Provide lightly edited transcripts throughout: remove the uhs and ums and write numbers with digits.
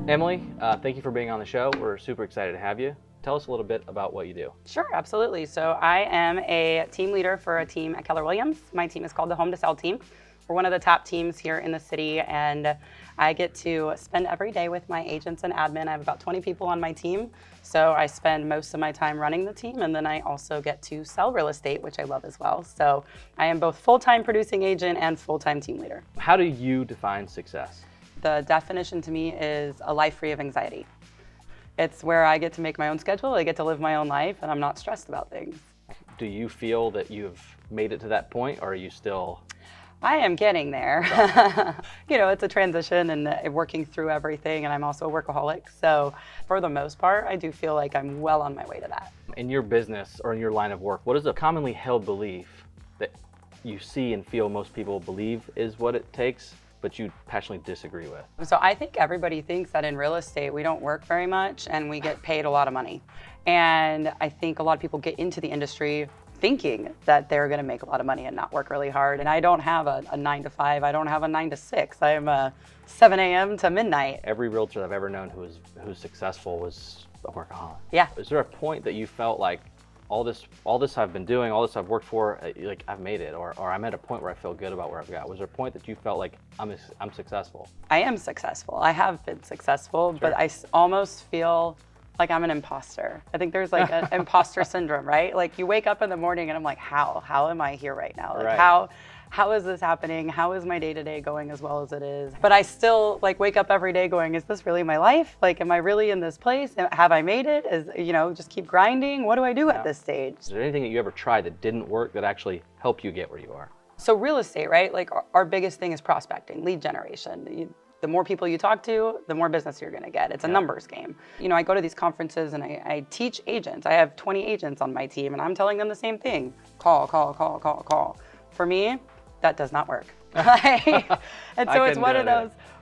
Emily, thank you for being on the show. We're super excited to have you. Tell us a little bit about what you do. Sure, absolutely. So I am a team leader for a team at Keller Williams. My team is called the Home to Sell team. We're one of the top teams here in the city, and I get to spend every day with my agents and admin. I have about 20 people on my team, so I spend most of my time running the team, and then I also get to sell real estate, which I love as well. So I am both full-time producing agent and full-time team leader. How do you define success? The definition to me is a life free of anxiety. It's where I get to make my own schedule, I get to live my own life, and I'm not stressed about things. Do you feel that you've made it to that point, or are you still? I am getting there. It's a transition and working through everything, and I'm also a workaholic. So for the most part, I do feel like I'm well on my way to that. In your business or in your line of work, what is a commonly held belief that you see and feel most people believe is what it takes, but you passionately disagree with? So I think everybody thinks that in real estate, we don't work very much and we get paid a lot of money. And I think a lot of people get into the industry thinking that they're gonna make a lot of money and not work really hard. And I don't have a 9 to 5, I don't have a 9 to 6. I am a 7 a.m. to midnight. Every realtor I've ever known who's successful was a workaholic. Yeah. Is there a point that you felt like all this I've been doing, all this I've worked for, like I've made it, or I'm at a point where I feel good about where I've got? Was there a point that you felt like I'm successful? I am successful. I have been successful, Sure. but I almost feel like I'm an imposter. I think there's like an imposter syndrome, right? Like you wake up in the morning and I'm like, how am I here right now? Like Right. how is this happening? How is my day-to-day going as well as it is? But I still like wake up every day going, is this really my life? Like, am I really in this place? Have I made it? Just keep grinding. What do I do at this stage? Is there anything that you ever tried that didn't work that actually helped you get where you are? So real estate, right? Like our biggest thing is prospecting, lead generation. The more people you talk to, the more business you're gonna get. It's a numbers game. I go to these conferences and I teach agents. I have 20 agents on my team and I'm telling them the same thing. Call. For me, that does not work. And so it's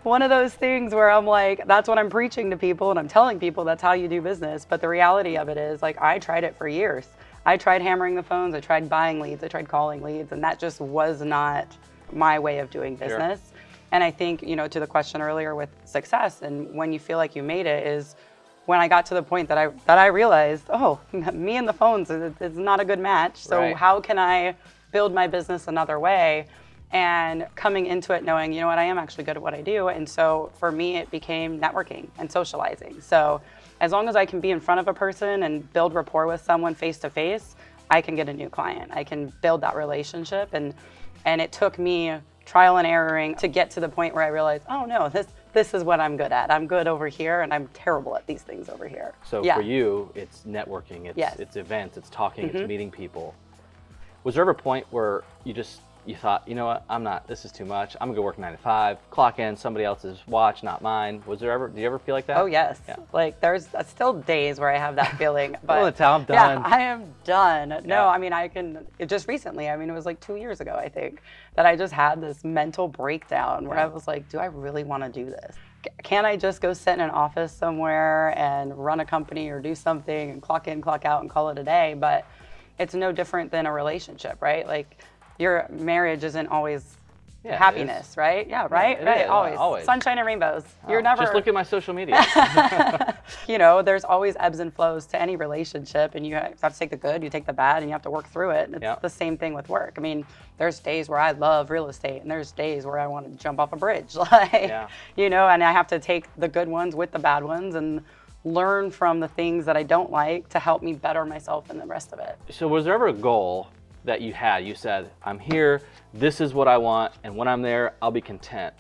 one of those things where I'm like, that's what I'm preaching to people and I'm telling people that's how you do business. But the reality of it is, like, I tried it for years. I tried hammering the phones, I tried buying leads, I tried calling leads, and that just was not my way of doing business. Sure. And I think, to the question earlier with success and when you feel like you made it is when I got to the point that I realized, oh, me and the phones is not a good match. So Right. How can I build my business another way? And coming into it knowing, you know what, I am actually good at what I do. And so for me, it became networking and socializing. So as long as I can be in front of a person and build rapport with someone face to face, I can get a new client. I can build that relationship. And it took me trial and erroring to get to the point where I realized, oh no, this is what I'm good at. I'm good over here and I'm terrible at these things over here. So for you, it's networking, it's events, it's talking, it's meeting people. Was there ever a point where you thought, you know what, this is too much. I'm gonna go work 9 to 5, clock in somebody else's watch, not mine. Did you ever feel like that? Oh yes. Yeah. Like there's still days where I have that feeling, but I'm done. Yeah, I am done. Yeah. No, I mean, just recently, it was like 2 years ago, I think, that I just had this mental breakdown where I was like, do I really wanna do this? Can't I just go sit in an office somewhere and run a company or do something and clock in, clock out and call it a day? But it's no different than a relationship, right? Like, your marriage isn't always happiness, right? Yeah, right? Right, always. Sunshine and rainbows. You're never... Just look at my social media. There's always ebbs and flows to any relationship, and you have to take the good, you take the bad, and you have to work through it. It's the same thing with work. I mean, there's days where I love real estate, and there's days where I want to jump off a bridge. And I have to take the good ones with the bad ones and learn from the things that I don't like to help me better myself in the rest of it. So was there ever a goal that you had? You said, I'm here, this is what I want, and when I'm there, I'll be content,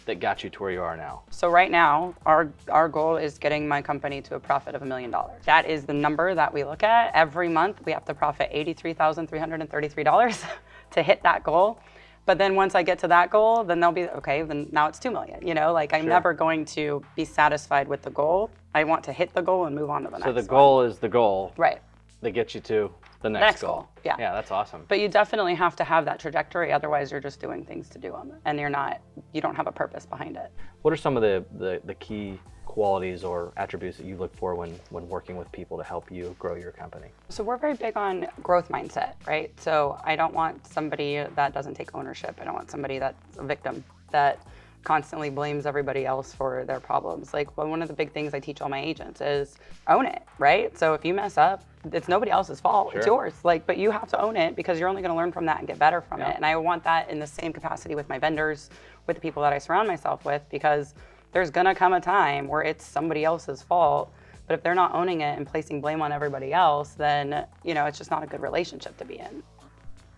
that got you to where you are now? So right now, our goal is getting my company to a profit of $1 million. That is the number that we look at. Every month, we have to profit $83,333 to hit that goal. But then once I get to that goal, then they'll be, okay, then now it's $2 million. I'm never going to be satisfied with the goal. I want to hit the goal and move on to the next one. So the goal is the goal. Right. That gets you to the next goal. Yeah. Yeah, that's awesome. But you definitely have to have that trajectory, otherwise you're just doing things to do them, and you don't have a purpose behind it. What are some of the key qualities or attributes that you look for when working with people to help you grow your company? So we're very big on growth mindset, right? So I don't want somebody that doesn't take ownership. I don't want somebody that's a victim, that constantly blames everybody else for their problems. Like, one of the big things I teach all my agents is own it, right? So if you mess up, it's nobody else's fault. Sure. It's yours. Like, but you have to own it because you're only going to learn from that and get better from it. And I want that in the same capacity with my vendors, with the people that I surround myself with, because there's going to come a time where it's somebody else's fault. But if they're not owning it and placing blame on everybody else, then, you know, it's just not a good relationship to be in.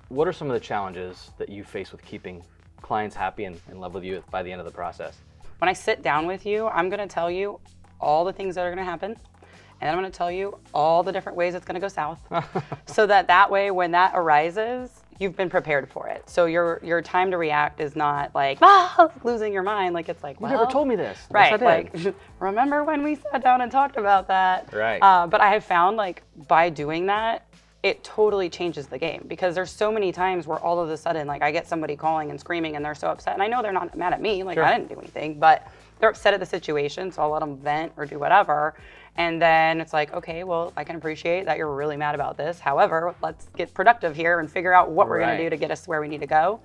What are some of the challenges that you face with keeping clients happy and in love with you by the end of the process? When I sit down with you, I'm going to tell you all the things that are going to happen. And I'm going to tell you all the different ways it's going to go south. So that way, when that arises, you've been prepared for it. So your time to react is not like, losing your mind. Like, it's like, well, you never told me this. Right. Yes, I did. Like, remember when we sat down and talked about that? Right. But I have found, like, by doing that, it totally changes the game, because there's so many times where all of a sudden, like, I get somebody calling and screaming and they're so upset, and I know they're not mad at me, like, sure. I didn't do anything, but they're upset at the situation, so I'll let them vent or do whatever. And then it's like, okay, well, I can appreciate that you're really mad about this. However, let's get productive here and figure out what we're going to do to get us to where we need to go.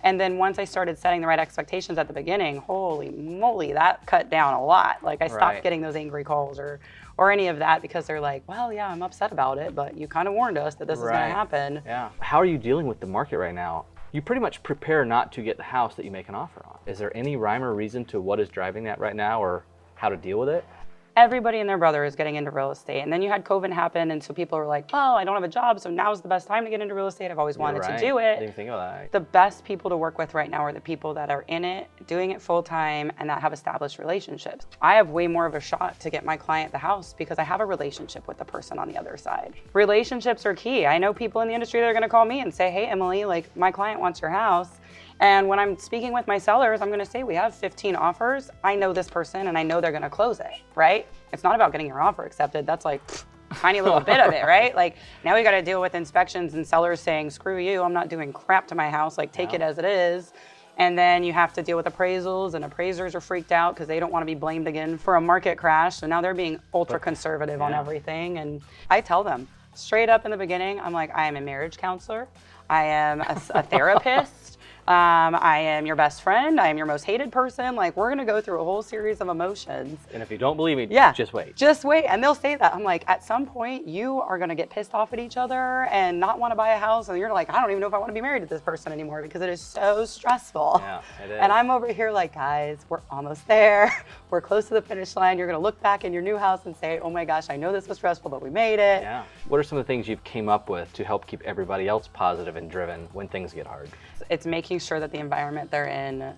And then once I started setting the right expectations at the beginning, holy moly, that cut down a lot. Like, I stopped getting those angry calls or any of that, because they're like, well, yeah, I'm upset about it, but you kind of warned us that this is going to happen. Yeah. How are you dealing with the market right now? You pretty much prepare not to get the house that you make an offer on. Is there any rhyme or reason to what is driving that right now, or how to deal with it? Everybody and their brother is getting into real estate. And then you had COVID happen, and so people were like, oh, I don't have a job, so now's the best time to get into real estate. I've always wanted to do it. I didn't think of that. The best people to work with right now are the people that are in it, doing it full time, and that have established relationships. I have way more of a shot to get my client the house because I have a relationship with the person on the other side. Relationships are key. I know people in the industry that are gonna call me and say, hey, Emily, like, my client wants your house. And when I'm speaking with my sellers, I'm gonna say, we have 15 offers. I know this person and I know they're gonna close it, right? It's not about getting your offer accepted. That's like tiny little bit of it, right? Like, now we gotta deal with inspections and sellers saying, screw you, I'm not doing crap to my house, like, take it as it is. And then you have to deal with appraisals, and appraisers are freaked out because they don't want to be blamed again for a market crash. So now they're being ultra conservative on everything. And I tell them straight up in the beginning, I'm like, I am a marriage counselor. I am a therapist. I am your best friend. I am your most hated person. Like, we're going to go through a whole series of emotions. And if you don't believe me, just wait. Just wait. And they'll say that. I'm like, at some point, you are going to get pissed off at each other and not want to buy a house. And you're like, I don't even know if I want to be married to this person anymore because it is so stressful. Yeah, it is. And I'm over here like, guys, we're almost there. We're close to the finish line. You're going to look back in your new house and say, oh my gosh, I know this was stressful, but we made it. Yeah. What are some of the things you've came up with to help keep everybody else positive and driven when things get hard? It's making sure that the environment they're in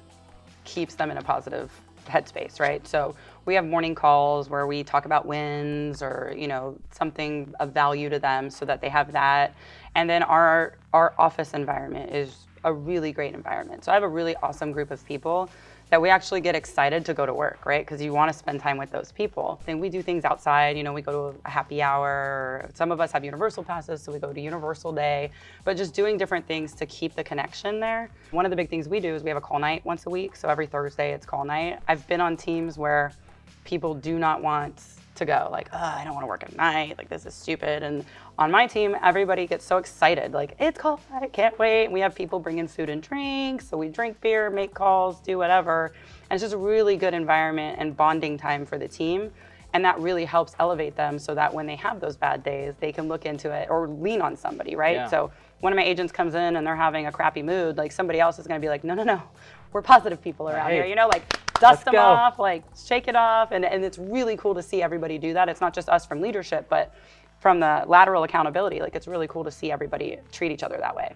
keeps them in a positive headspace, right? So we have morning calls where we talk about wins or, you know, something of value to them so that they have that. And then our office environment is a really great environment. So I have a really awesome group of people that we actually get excited to go to work, right? Because you want to spend time with those people. And we do things outside, you know, we go to a happy hour. Some of us have Universal passes, so we go to Universal Day, but just doing different things to keep the connection there. One of the big things we do is we have a call night once a week. So every Thursday it's call night. I've been on teams where people do not want to go, like, I don't want to work at night, like, this is stupid. And on my team, everybody gets so excited, like, it's call night, can't wait. And we have people bring in food and drinks, so we drink beer, make calls, do whatever. And it's just a really good environment and bonding time for the team. And that really helps elevate them so that when they have those bad days, they can look into it or lean on somebody, right? Yeah. So one of my agents comes in and they're having a crappy mood, like, somebody else is going to be like, no, we're positive people around here, you know, like, dust them off, like, shake it off. And it's really cool to see everybody do that. It's not just us from leadership, but from the lateral accountability. Like, it's really cool to see everybody treat each other that way.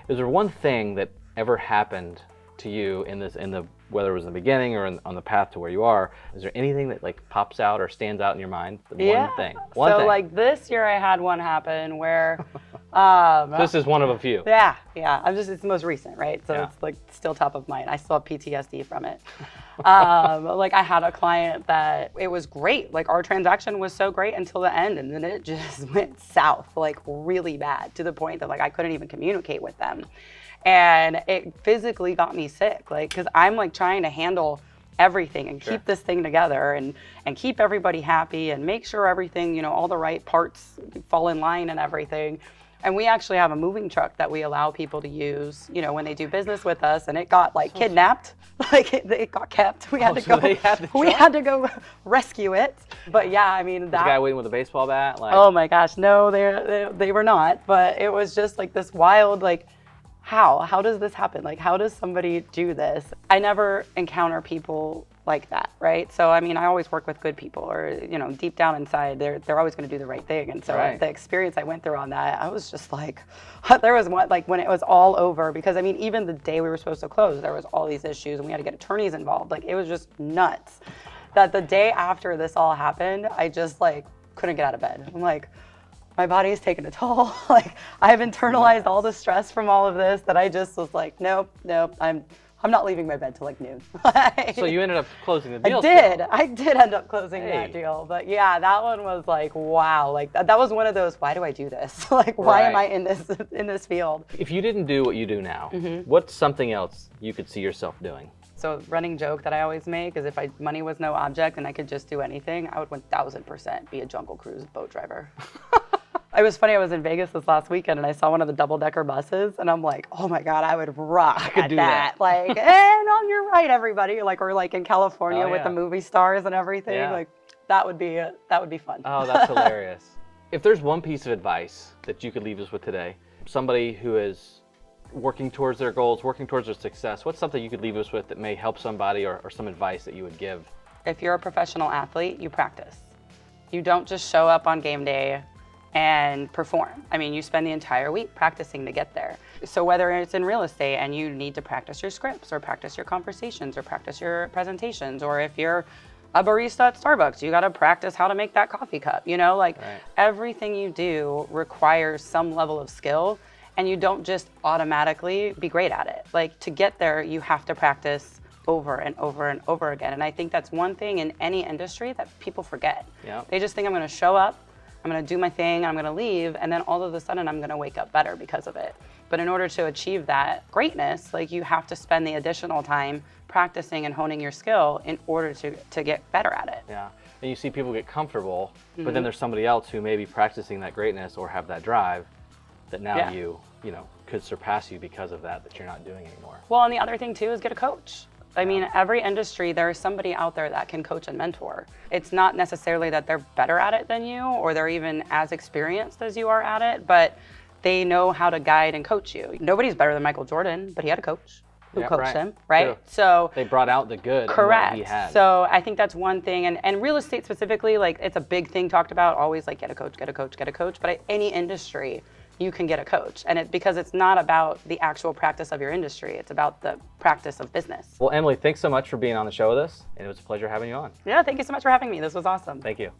Is there one thing that ever happened to you in the whether it was in the beginning or on the path to where you are? Is there anything that, like, pops out or stands out in your mind? One thing. Like, this year I had one happen where this is one of a few. Yeah. It's the most recent, right? So it's, like, still top of mind. I still have PTSD from it. Like, I had a client that it was great. Like, our transaction was so great until the end, and then it just went south, like, really bad, to the point that, like, I couldn't even communicate with them. And it physically got me sick, like, because I'm, like, trying to handle everything and keep this thing together and keep everybody happy and make sure everything, you know, all the right parts fall in line and everything, And we actually have a moving truck that we allow people to use, you know, when they do business with us, and it got like kidnapped, like it got kept. We had to go rescue it. But yeah, I mean, the guy waiting with a baseball bat, like, oh my gosh, no, they were not. But it was just like this wild, like, how does this happen? Like, how does somebody do this? I never encounter people like that, right? So I mean, I always work with good people, or you know, deep down inside, they're always going to do the right thing. And so the experience I went through on that, I was just like, there was one, like when it was all over, because I mean, even the day we were supposed to close, there was all these issues, and we had to get attorneys involved. Like, it was just nuts. That the day after this all happened, I just like couldn't get out of bed. I'm like, my body's taken a toll. Like, I have internalized all the stress from all of this that I just was like, nope, I'm not leaving my bed till like noon. So you ended up closing the deal. I did end up closing that deal. But yeah, that one was like, wow. Like that was one of those, why do I do this? Like, why am I in this field? If you didn't do what you do now, what's something else you could see yourself doing? So running joke that I always make is, if money was no object and I could just do anything, I would 1000% be a Jungle Cruise boat driver. It was funny, I was in Vegas this last weekend and I saw one of the double-decker buses, and I'm like, oh my God, I would rock at that. Like, and on your right, everybody. Like, or like in California with the movie stars and everything. Yeah. Like, that would be fun. Oh, that's hilarious. If there's one piece of advice that you could leave us with today, somebody who is working towards their goals, working towards their success, what's something you could leave us with that may help somebody, or some advice that you would give? If you're a professional athlete, you practice. You don't just show up on game day and perform. I mean, you spend the entire week practicing to get there. So whether it's in real estate and you need to practice your scripts, or practice your conversations, or practice your presentations, or if you're a barista at Starbucks, you got to practice how to make that coffee cup, you know, like everything you do requires some level of skill, and you don't just automatically be great at it. Like, to get there, you have to practice over and over and over again. And I think that's one thing in any industry that people forget. Yep. They just think, I'm going to show up, I'm going to do my thing, I'm going to leave, and then all of a sudden I'm going to wake up better because of it. But in order to achieve that greatness, like, you have to spend the additional time practicing and honing your skill in order to get better at it. Yeah, and you see people get comfortable, but then there's somebody else who may be practicing that greatness or have that drive that now you know, could surpass you because of that you're not doing anymore. Well, and the other thing too is get a coach. I mean, every industry, there is somebody out there that can coach and mentor. It's not necessarily that they're better at it than you, or they're even as experienced as you are at it, but they know how to guide and coach you. Nobody's better than Michael Jordan, but he had a coach who coached him, right? True. So they brought out the good. Correct. In what he had. So I think that's one thing, and real estate specifically, like, it's a big thing talked about, always like, get a coach, get a coach, get a coach. But at any industry, you can get a coach. And because it's not about the actual practice of your industry, it's about the practice of business. Well, Emily, thanks so much for being on the show with us, and it was a pleasure having you on. Yeah, thank you so much for having me. This was awesome. Thank you.